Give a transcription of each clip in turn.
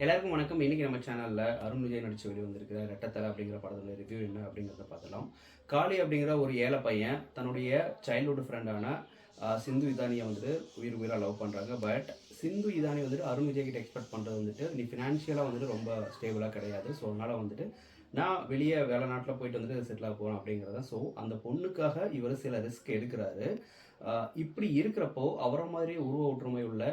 எல்லாருக்கும் வணக்கம். இன்னைக்கு நம்ம சேனல்ல அருண் விஜய் நடிச்சு வெளிவந்திருக்கிற ரெட்டத்தலை அப்படிங்கிற படத்தோட ரிவ்யூ என்ன அப்படிங்கிறத பார்க்கலாம். காளி அப்படிங்கிற ஒரு ஏழை பையன் தன்னுடைய சைல்ட்ஹுட் ஃப்ரெண்டான சிந்து இதானியை வந்துட்டு உயிராக லவ் பண்ணுறாங்க. பட் சிந்து இதானி வந்துட்டு அருண் விஜய் கிட்ட எக்ஸ்பெக்ட் பண்ணுறது வந்துட்டு நீ ஃபினான்ஷியலாக வந்துட்டு ரொம்ப ஸ்டேபிளாக கிடையாது. ஸோ அதனால் வந்துட்டு நான் வெளியே வேலை நாட்டில் போயிட்டு வந்துட்டு செட்டில் ஆக போகிறேன் அப்படிங்கிறத. ஸோ அந்த பொண்ணுக்காக இவர் சில ரிஸ்க் எடுக்கிறாரு. இப்படி இருக்கிறப்போ அவரை மாதிரி உருவ ஒற்றுமை உள்ள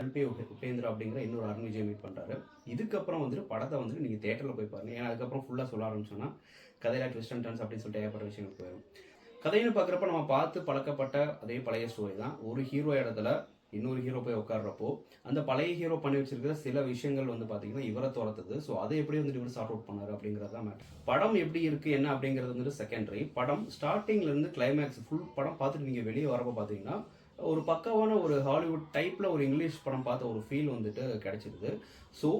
உபேந்திரா அப்படிங்கிற இன்னொரு அருண் விஜய் மீட் பண்ணுறாரு. இதுக்கப்புறம் வந்துட்டு படத்தை வந்துட்டு நீங்கள் தேட்டரில் போய் பாருங்க. ஏன்னா அதுக்கப்புறம் ஃபுல்லாக சொல்ல ஆரம்பிச்சோன்னா கதையில ட்விஸ்ட் அண்ட் டர்ன்ஸ் அப்படின்னு சொல்லிட்டு ஏகப்பட்ட விஷயங்கள் போயிடும். கதைன்னு பார்க்குறப்ப நம்ம பார்த்து பழக்கப்பட்ட அதே பழைய ஸ்டோரி தான். ஒரு ஹீரோ இடத்துல இன்னொரு ஹீரோ போய் உட்காடுறப்போ அந்த பழைய ஹீரோ பண்ணி வச்சிருக்கிற சில விஷயங்கள் வந்து பார்த்தீங்கன்னா இவரை துரத்துது. ஸோ அதை எப்படி வந்துட்டு இவர் சார்ட் அவுட் பண்ணாரு அப்படிங்கிறது தான் மேட்டர். படம் எப்படி இருக்கு என்ன அப்படிங்கிறது வந்துட்டு செகண்டரி. படம் ஸ்டார்டிங்ல இருந்து கிளைமேக்ஸ் ஃபுல் படம் பார்த்துட்டு நீங்கள் வெளியே வரப்போ பார்த்தீங்கன்னா ஒரு பக்காவான ஒரு ஹாலிவுட் டைப்பில் ஒரு இங்கிலீஷ் படம் பார்த்த ஒரு ஃபீல் வந்துட்டு கிடைச்சிருது. ஸோ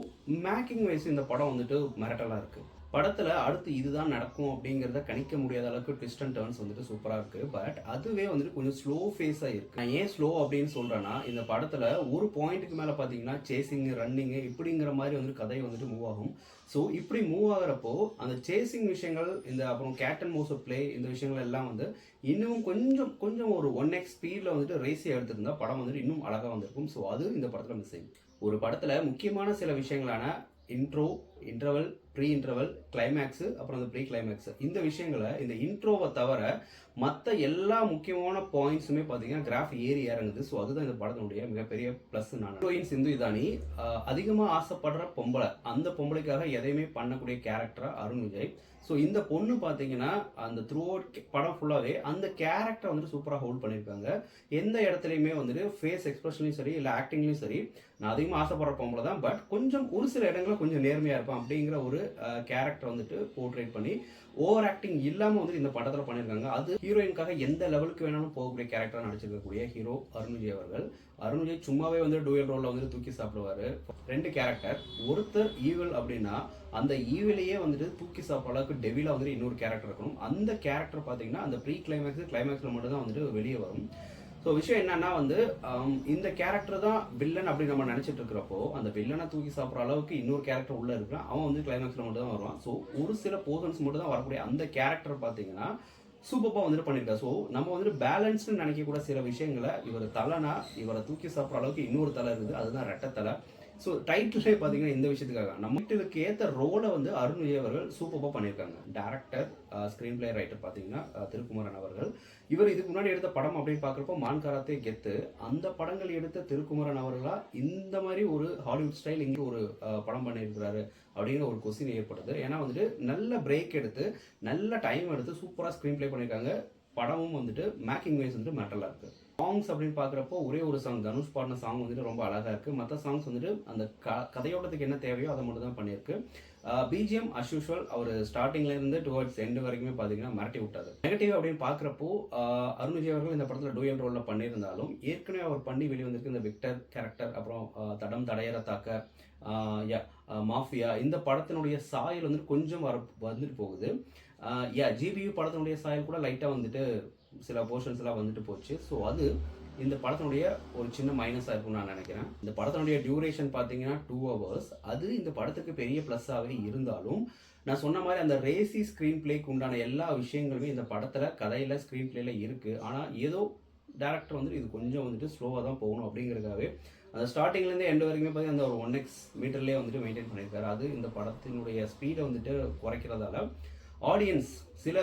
மேக்கிங் வைஸ் இந்த படம் வந்துட்டு மிரட்டலாக இருக்குது. படத்தில் அடுத்து இதுதான் நடக்கும் அப்படிங்கிறத கணிக்க முடியாத அளவுக்கு ட்விஸ்ட் அண்ட் டர்ன்ஸ் வந்துட்டு சூப்பராக இருக்குது. பட் அதுவே வந்துட்டு கொஞ்சம் ஸ்லோ ஃபேஸாக இருக்குது. நான் ஏன் ஸ்லோ அப்படின்னு சொல்கிறேன்னா இந்த படத்தில் ஒரு பாயிண்ட்டுக்கு மேலே பார்த்தீங்கன்னா சேசிங்கு ரன்னிங்கு இப்படிங்கிற மாதிரி வந்துட்டு கதை வந்துட்டு மூவ் ஆகும். ஸோ இப்படி மூவ் ஆகிறப்போ அந்த சேசிங் விஷயங்கள் இந்த அப்புறம் கேட் அண்ட் மவுஸ் பிளே இந்த விஷயங்கள் எல்லாம் வந்து இன்னும் கொஞ்சம் ஒரு 1x ஸ்பீடில் வந்துட்டு ரேஸியாக எடுத்திருந்தா படம் வந்துட்டு இன்னும் அழகாக வந்திருக்கும். ஸோ அது இந்த படத்தில் மிஸ் ஆகும். ஒரு படத்தில் முக்கியமான சில விஷயங்களான intro, interval, pre interval, climax, அப்புறம் அந்த ப்ரீ கிளைமேக்ஸு இந்த விஷயங்களை இந்த இன்ட்ரோவை தவிர மற்ற எல்லா முக்கியமான பாயிண்ட்ஸுமே பார்த்தீங்கன்னா கிராஃப் ஏறி இறங்குது. ஸோ அதுதான் இந்த படத்தினுடைய மிகப்பெரிய ப்ளஸ். நான் ஹீரோயின் சிந்து இதானி அதிகமாக ஆசைப்படுற பொம்பளை, அந்த பொம்பளைக்காக எதையுமே பண்ணக்கூடிய கேரக்டராக அருண் விஜய். ஸோ இந்த பொண்ணு பார்த்தீங்கன்னா அந்த த்ரூ அவுட் படம் ஃபுல்லாகவே அந்த கேரக்டரை வந்துட்டு சூப்பராக ஹோல்ட் பண்ணியிருக்காங்க. எந்த இடத்துலையுமே வந்துட்டு ஃபேஸ் எக்ஸ்பிரஷன்லையும் சரி இல்லை ஆக்டிங்லையும் சரி நான் அதிகமாக ஆசைப்படுற பொம்பளை தான், பட் கொஞ்சம் ஒரு சில இடங்களில் கொஞ்சம் நேர்மையாக இருப்பான் அப்படிங்கிற ஒரு கேரக்டர் வந்துட்டு போர்ட்ரேட் பண்ணி ஓவர் ஆக்டிங் இல்லாமல் வந்து இந்த படத்தில் பண்ணியிருக்காங்க. அது ஹீரோயினுக்காக எந்த லெவலுக்கு வேணாலும் போகக்கூடிய கேரக்டராக நடிச்சிருக்கக்கூடிய ஹீரோ அருண் விஜய் அவர்கள். அருண் விஜய் சும்மாவே வந்து டூயல் ரோலில் வந்துட்டு தூக்கி சாப்பிடுவார். 2 கேரக்டர், ஒருத்தர் ஈவில் அப்படின்னா அந்த ஈவிலையே வந்துட்டு தூக்கி சாப்பிட்ற அளவுக்கு டெவிலாக வந்துட்டு இன்னொரு கேரக்டர் இருக்கணும். அந்த கேரக்டர் பார்த்தீங்கன்னா அந்த ப்ரீ கிளைமேக்ஸில் மட்டும் தான் வந்துட்டு வெளியே வரும். ஸோ விஷயம் என்னன்னா வந்து இந்த கேரக்டர் தான் வில்லன் அப்படின்னு நம்ம நினச்சிட்டு இருக்கிறப்போ அந்த வில்லனை தூக்கி சாப்பிட்ற அளவுக்கு இன்னொரு கேரக்டர் உள்ள இருக்கிறான். அவன் வந்து கிளைமேக்ஸில் மட்டும் தான் வருவான். ஸோ ஒரு சில போர்ஷன்ஸ் மட்டும் தான் வரக்கூடிய அந்த கேரக்டர் பார்த்தீங்கன்னா சூப்பராக வந்துட்டு பண்ணியிருக்கா. ஸோ நம்ம வந்துட்டு பேலன்ஸ்னு நினைக்கக்கூட சில விஷயங்களை இவர் தலைனா இவரை தூக்கி சாப்பிட்ற அளவுக்கு இன்னொரு தலை இருக்குது, அதுதான் ரெட்டத்தலை. ஸோ டைட்டிலே பார்த்தீங்கன்னா இந்த விஷயத்துக்காக நம்ம இதுக்கு ஏற்ற ரோலை வந்து அருண் விஜய் அவர்கள் சூப்பராக பண்ணியிருக்காங்க. டேரக்டர், ஸ்க்ரீன் பிளே ரைட்டர் பார்த்தீங்கன்னா திருக்குமரன் அவர்கள். இவர் இதுக்கு முன்னாடி எடுத்த படம் அப்படின்னு பார்க்குறப்போ மான் காராத்தே கெத்து, அந்த படங்கள் எடுத்த திருக்குமரன் அவர்களா இந்த மாதிரி ஒரு ஹாலிவுட் ஸ்டைல் இங்கே ஒரு படம் பண்ணியிருக்கிறாரு அப்படிங்கிற ஒரு கொஸ்டின் ஏற்படுது. ஏன்னா வந்துட்டு நல்ல பிரேக் எடுத்து நல்ல டைம் எடுத்து சூப்பராக ஸ்க்ரீன் பிளே பண்ணியிருக்காங்க. படமும் வந்துட்டு மேக்கிங் வைஸ் வந்துட்டு மேட்டலாக இருக்குது. சாங்ஸ் அப்படின்னு பார்க்குறப்போ ஒரே ஒரு சாங் தனுஷ் பாடின சாங் வந்துட்டு ரொம்ப அழகாக இருக்குது. மற்ற சாங்ஸ் வந்துட்டு அந்த கதையோட்டத்துக்கு என்ன தேவையோ அதை மட்டும் தான் பண்ணியிருக்கு. பிஜிஎம் அஸ் யூஷுவல் அவர் ஸ்டார்டிங்லேருந்து டுவர்ட்ஸ் எண்டு வரைக்குமே பார்த்தீங்கன்னா மிரட்டி விட்டாரு. நெகட்டிவ் அப்படின்னு பார்க்குறப்போ அருண் விஜய் அவர்கள் இந்த படத்தில் டூயல் ரோலில் பண்ணியிருந்தாலும் ஏற்கனவே அவர் பண்ணி வெளியே வந்திருக்கு இந்த விக்டர் கேரக்டர், அப்புறம் தடம் தடையற தாக்க, மாஃபியா இந்த படத்தினுடைய சாயல் வந்துட்டு கொஞ்சம் வந்துட்டு போகுது. ஜிபியு படத்தினுடைய சாயல் கூட லைட்டாக வந்துட்டு சில போர்ஷன்ஸ் எல்லாம் வந்துட்டு போச்சு. ஸோ அது இந்த படத்தினுடைய ஒரு சின்ன மைனஸாக இருக்கும்னு நான் நினைக்கிறேன். இந்த படத்தினுடைய டியூரேஷன் பார்த்தீங்கன்னா 2 hours. அது இந்த படத்துக்கு பெரிய ப்ளஸ்ஸாகவே இருந்தாலும் நான் சொன்ன மாதிரி அந்த ரேசி ஸ்க்ரீன் பிளேக்கு உண்டான எல்லா விஷயங்களுமே இந்த படத்தில் கதையில் ஸ்க்ரீன் பிளேல இருக்குது. ஆனால் ஏதோ டேரக்டர் வந்துட்டு இது கொஞ்சம் வந்துட்டு ஸ்லோவாக தான் போகணும் அப்படிங்கிறதுக்காகவே அந்த ஸ்டார்டிங்லேருந்து எண்டு வரைக்குமே பார்த்தீங்கன்னா அந்த ஒரு 1x மீட்டர்லேயே வந்துட்டு மெயின்டைன் பண்ணியிருக்காரு. அது இந்த படத்தினுடைய ஸ்பீடை வந்துட்டு குறைக்கிறதால ஆடியன்ஸ் சில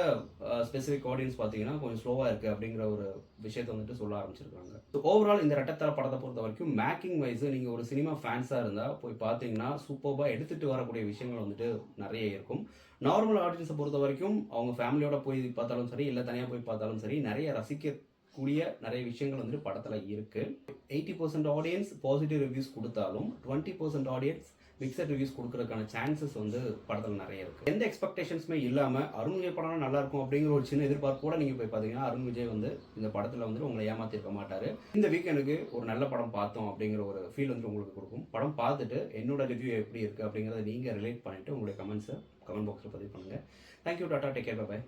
ஸ்பெசிஃபிக் ஆடியன்ஸ் பார்த்தீங்கன்னா கொஞ்சம் ஸ்லோவாக இருக்குது அப்படிங்கிற ஒரு விஷயத்தை வந்துட்டு சொல்ல ஆரம்பிச்சிருக்காங்க. ஸோ ஓவரால் இந்த ரெட்டத்தலை படத்தை பொறுத்த வரைக்கும் மேக்கிங் வைஸ் நீங்கள் ஒரு சினிமா ஃபேன்ஸாக இருந்தால் போய் பார்த்தீங்கன்னா சூப்பராக எடுத்துகிட்டு வரக்கூடிய விஷயங்கள் வந்துட்டு நிறைய இருக்கும். நார்மல் ஆடியன்ஸை பொறுத்த வரைக்கும் அவங்க ஃபேமிலியோட போய் பார்த்தாலும் சரி இல்லை தனியாக போய் பார்த்தாலும் சரி நிறைய ரசிக்கக்கூடிய நிறைய விஷயங்கள் வந்துட்டு படத்தில் இருக்குது. 80% ஆடியன்ஸ் பாசிட்டிவ் ரிவ்யூஸ் கொடுத்தாலும் 20% ஆடியன்ஸ் மிக்சட் ரிவ்யூஸ் கொடுக்கறதுக்கான சான்சஸ் வந்து படத்தில் நிறைய இருக்குது. எந்த எக்ஸ்பெக்டேஷன்ஸுமே இல்லாமல் அருண் விஜய் படம் நல்லா இருக்கும் அப்படிங்கிற ஒரு சின்ன எதிர்பார்ப்போட நீங்கள் போய் பார்த்தீங்கன்னா அருண் விஜய் வந்து இந்த படத்தில் வந்துட்டு உங்களை ஏமாற்றிருக்க மாட்டார். இந்த வீக்கெண்டுக்கு ஒரு நல்ல படம் பார்த்தோம் அப்படிங்கிற ஒரு ஃபீல் வந்து உங்களுக்கு கொடுக்கும். படம் பார்த்துட்டு என்னோட ரிவ்யூ எப்படி இருக்குது அப்படிங்கிறத நீங்கள் ரிலேட் பண்ணிவிட்டு உங்களுடைய கமெண்ட்ஸை கமெண்ட் பாக்ஸில் பதிவு பண்ணுங்கள். Thank you, tata, take care, by.